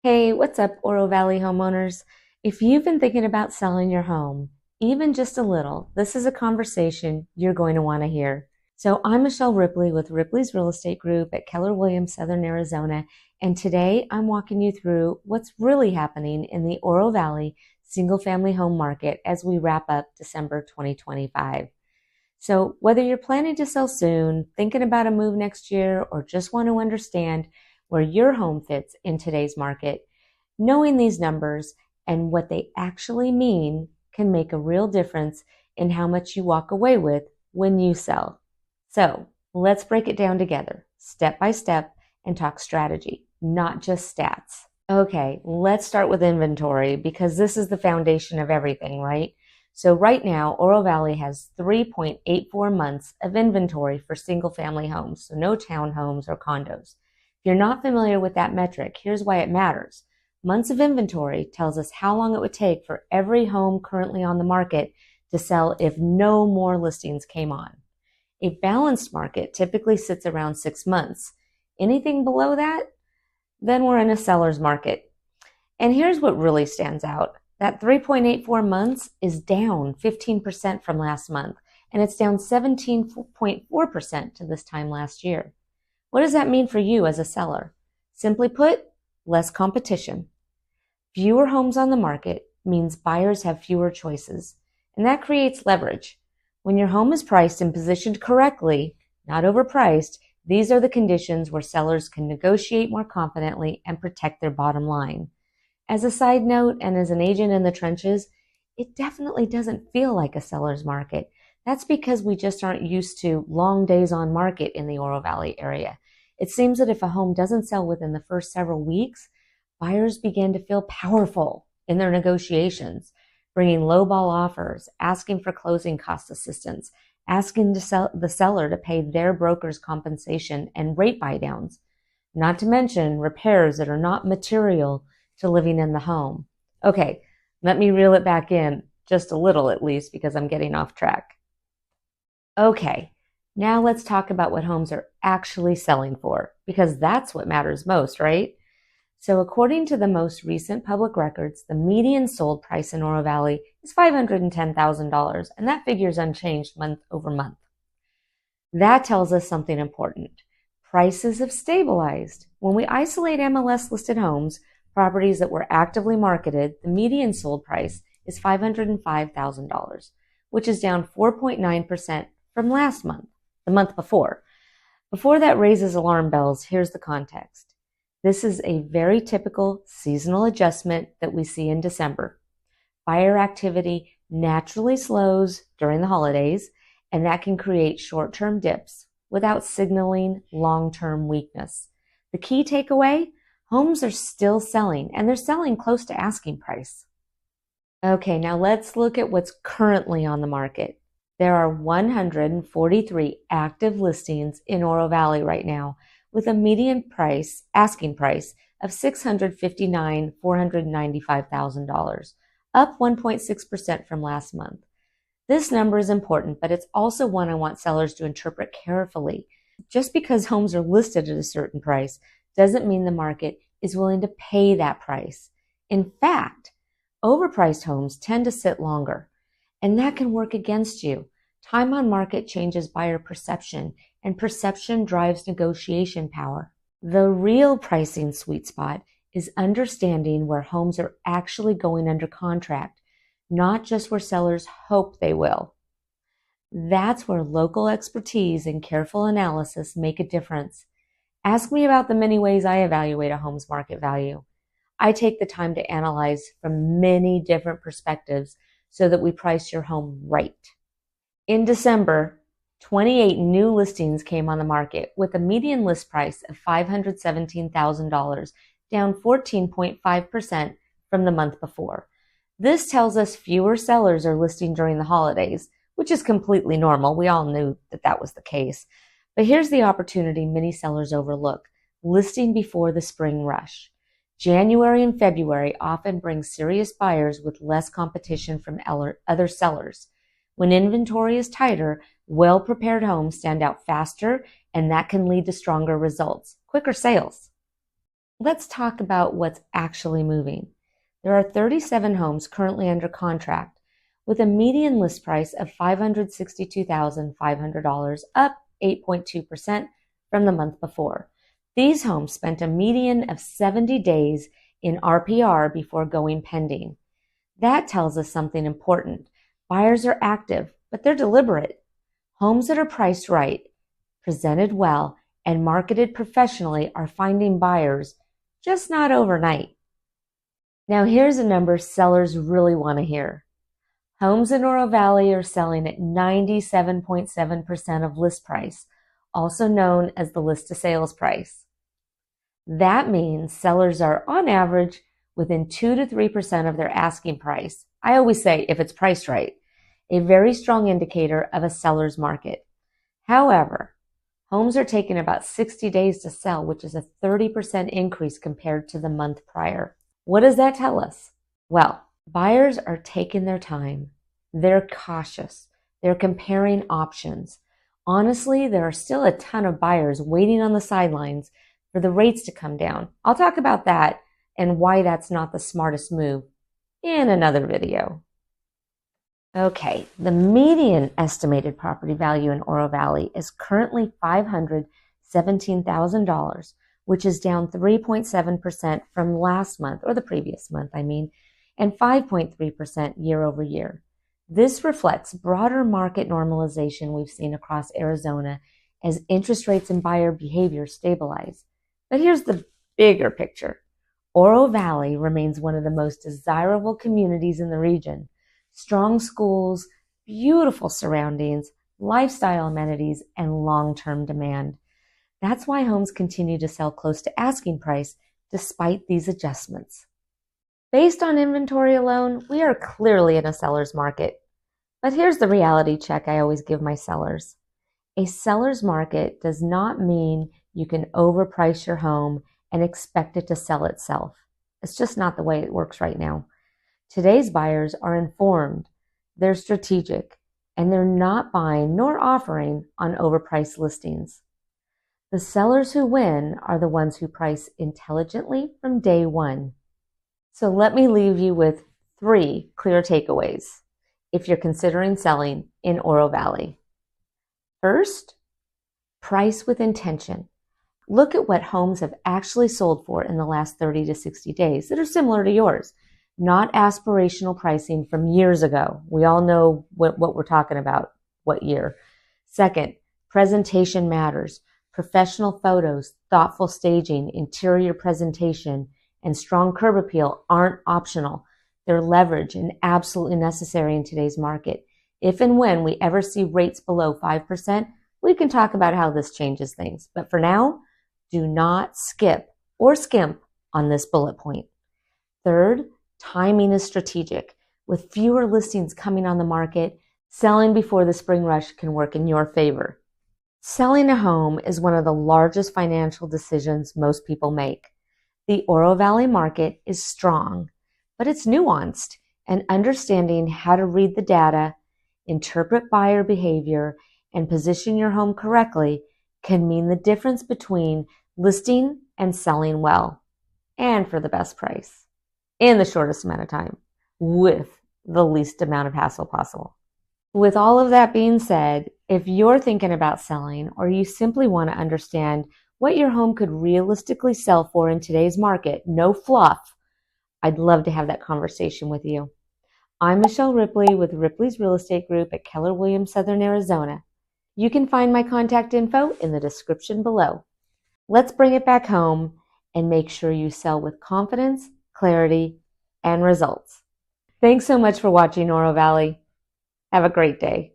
Hey, what's up, Oro Valley homeowners? If you've been thinking about selling your home, even just a little, this is a conversation you're going to want to hear. So, I'm Michelle Ripley with Ripley's Real Estate Group at Keller Williams, Southern Arizona, and today I'm walking you through what's really happening in the Oro Valley single family home market as we wrap up December 2025. So, whether you're planning to sell soon, thinking about a move next year, or just want to understand where your home fits in today's market, knowing these numbers and what they actually mean can make a real difference in how much you walk away with when you sell. So, let's break it down together, step by step, and talk strategy, not just stats. Okay, let's start with inventory because this is the foundation of everything, right? So right now, Oro Valley has 3.84 months of inventory for single family homes, so no townhomes or condos. If you're not familiar with that metric, here's why it matters. Months of inventory tells us how long it would take for every home currently on the market to sell if no more listings came on. A balanced market typically sits around 6 months. Anything below that, then we're in a seller's market. And here's what really stands out. That 3.84 months is down 15% from last month, and it's down 17.4% to this time last year. What does that mean for you as a seller? Simply put, less competition. Fewer homes on the market means buyers have fewer choices, and that creates leverage. When your home is priced and positioned correctly, not overpriced, these are the conditions where sellers can negotiate more confidently and protect their bottom line. As a side note, and as an agent in the trenches, it definitely doesn't feel like a seller's market. That's because we just aren't used to long days on market in the Oro Valley area. It seems that if a home doesn't sell within the first several weeks, buyers begin to feel powerful in their negotiations, bringing lowball offers, asking for closing cost assistance, asking the seller to pay their broker's compensation and rate buydowns, not to mention repairs that are not material to living in the home. Okay, let me reel it back in just a little at least because I'm getting off track. Okay, now let's talk about what homes are actually selling for because that's what matters most, right? So according to the most recent public records, the median sold price in Oro Valley is $510,000, and that figure is unchanged month over month. That tells us something important. Prices have stabilized. When we isolate MLS listed homes, properties that were actively marketed, the median sold price is $505,000, which is down 4.9% from last month, the month before. Before that raises alarm bells, here's the context. This is a very typical seasonal adjustment that we see in December. Buyer activity naturally slows during the holidays, and that can create short-term dips without signaling long-term weakness. The key takeaway, homes are still selling, and they're selling close to asking price. Okay, now let's look at what's currently on the market. There are 143 active listings in Oro Valley right now, with a median price, asking price, of $659,495,000, up 1.6% from last month. This number is important, but it's also one I want sellers to interpret carefully. Just because homes are listed at a certain price doesn't mean the market is willing to pay that price. In fact, overpriced homes tend to sit longer, and that can work against you. Time on market changes buyer perception, and perception drives negotiation power. The real pricing sweet spot is understanding where homes are actually going under contract, not just where sellers hope they will. That's where local expertise and careful analysis make a difference. Ask me about the many ways I evaluate a home's market value. I take the time to analyze from many different perspectives so that we price your home right. In December, 28 new listings came on the market with a median list price of $517,000, down 14.5% from the month before. This tells us fewer sellers are listing during the holidays, which is completely normal. We all knew that that was the case. But here's the opportunity many sellers overlook: listing before the spring rush. January and February often bring serious buyers with less competition from other sellers. When inventory is tighter, well-prepared homes stand out faster, and that can lead to stronger results, quicker sales. Let's talk about what's actually moving. There are 37 homes currently under contract with a median list price of $562,500, up 8.2% from the month before. These homes spent a median of 70 days in RPR before going pending. That tells us something important. Buyers are active, but they're deliberate. Homes that are priced right, presented well, and marketed professionally are finding buyers, just not overnight. Now here's a number sellers really want to hear. Homes in Oro Valley are selling at 97.7% of list price, also known as the list to sales price. That means sellers are, on average, within 2 to 3% of their asking price. I always say if it's priced right, a very strong indicator of a seller's market. However, homes are taking about 60 days to sell, which is a 30% increase compared to the month prior. What does that tell us? Well, buyers are taking their time. They're cautious. They're comparing options. Honestly, there are still a ton of buyers waiting on the sidelines for the rates to come down. I'll talk about that and why that's not the smartest move in another video. Okay, the median estimated property value in Oro Valley is currently $517,000, which is down 3.7% from last month, or the previous month, and 5.3% year over year. This reflects broader market normalization we've seen across Arizona as interest rates and buyer behavior stabilize. But here's the bigger picture. Oro Valley remains one of the most desirable communities in the region. Strong schools, beautiful surroundings, lifestyle amenities, and long-term demand. That's why homes continue to sell close to asking price despite these adjustments. Based on inventory alone, we are clearly in a seller's market. But here's the reality check I always give my sellers. A seller's market does not mean you can overprice your home and expect it to sell itself. It's just not the way it works right now. Today's buyers are informed, they're strategic, and they're not buying nor offering on overpriced listings. The sellers who win are the ones who price intelligently from day one. So let me leave you with 3 clear takeaways if you're considering selling in Oro Valley. First, price with intention. Look at what homes have actually sold for in the last 30 to 60 days that are similar to yours. Not aspirational pricing from years ago. We all know what we're talking about, what year. Second, presentation matters. Professional photos, thoughtful staging, interior presentation, and strong curb appeal aren't optional. They're leverage and absolutely necessary in today's market. If and when we ever see rates below 5%, we can talk about how this changes things. But for now, do not skip or skimp on this bullet point. Third, timing is strategic. With fewer listings coming on the market, selling before the spring rush can work in your favor. Selling a home is one of the largest financial decisions most people make. The Oro Valley market is strong, but it's nuanced, and understanding how to read the data, interpret buyer behavior, and position your home correctly can mean the difference between listing and selling well, and for the best price, in the shortest amount of time, with the least amount of hassle possible. With all of that being said, if you're thinking about selling or you simply want to understand what your home could realistically sell for in today's market, no fluff, I'd love to have that conversation with you. I'm Michelle Ripley with Ripley's Real Estate Group at Keller Williams, Southern Arizona. You can find my contact info in the description below. Let's bring it back home and make sure you sell with confidence, clarity, and results. Thanks so much for watching Oro Valley. Have a great day.